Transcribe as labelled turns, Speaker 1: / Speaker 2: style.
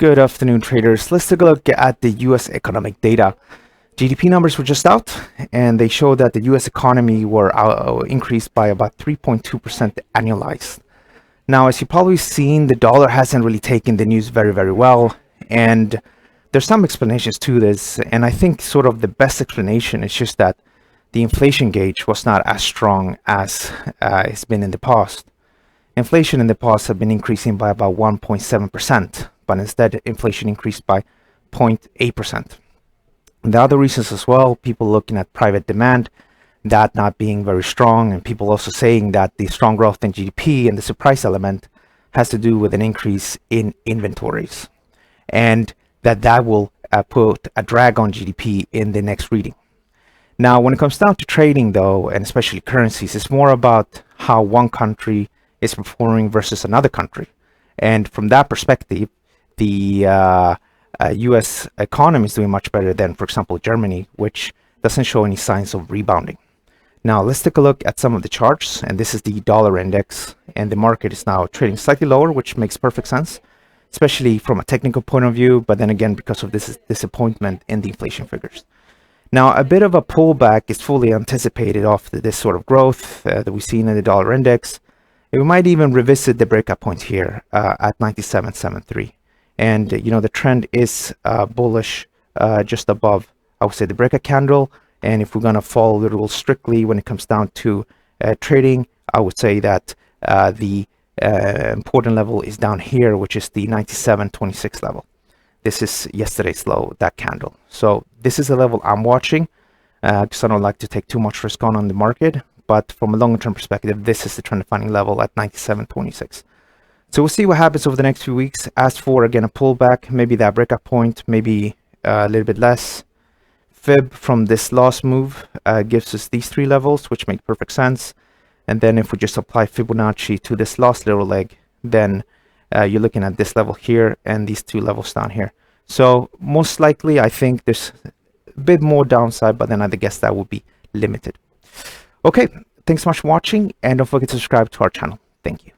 Speaker 1: Good afternoon, traders. Let's take a look at the U.S. economic data. GDP numbers were just out, and they show that the U.S. economy were increased by about 3.2% annualized. Now, as you've probably seen, the dollar hasn't really taken the news very well, and there's some explanations to this, and I think sort of the best explanation is just that the inflation gauge was not as strong as it's been in the past. Inflation in the past have been increasing by about 1.7%, but instead inflation increased by 0.8%. The other reasons as well, people looking at private demand, that not being very strong, and people also saying that the strong growth in GDP and the surprise element has to do with an increase in inventories, and that will put a drag on GDP in the next reading. Now, when it comes down to trading though, and especially currencies, it's more about how one country is performing versus another country. And from that perspective, the US economy is doing much better than, for example, Germany, which doesn't show any signs of rebounding. Now, let's take a look at some of the charts, and this is the dollar index, and the market is now trading slightly lower, which makes perfect sense, especially from a technical point of view, but then again, because of this disappointment in the inflation figures. Now, a bit of a pullback is fully anticipated off this sort of growth that we've seen in the dollar index. We might even revisit the breakout point here at 97.73. And, you know, the trend is bullish just above, I would say, the breakout candle. And if we're going to follow the rules strictly when it comes down to trading, I would say that the important level is down here, which is the 97.26 level. This is yesterday's low, that candle. So this is the level I'm watching because I don't like to take too much risk on the market. But from a longer-term perspective, this is the trend defining level at 97.26. So we'll see what happens over the next few weeks. As for, again, a pullback, maybe that breakout point, maybe a little bit less. Fib from this last move gives us these three levels, which make perfect sense. And then if we just apply Fibonacci to this last little leg, then you're looking at this level here and these two levels down here. So most likely, I think there's a bit more downside, but then I guess that would be limited. Okay, thanks so much for watching, and don't forget to subscribe to our channel. Thank you.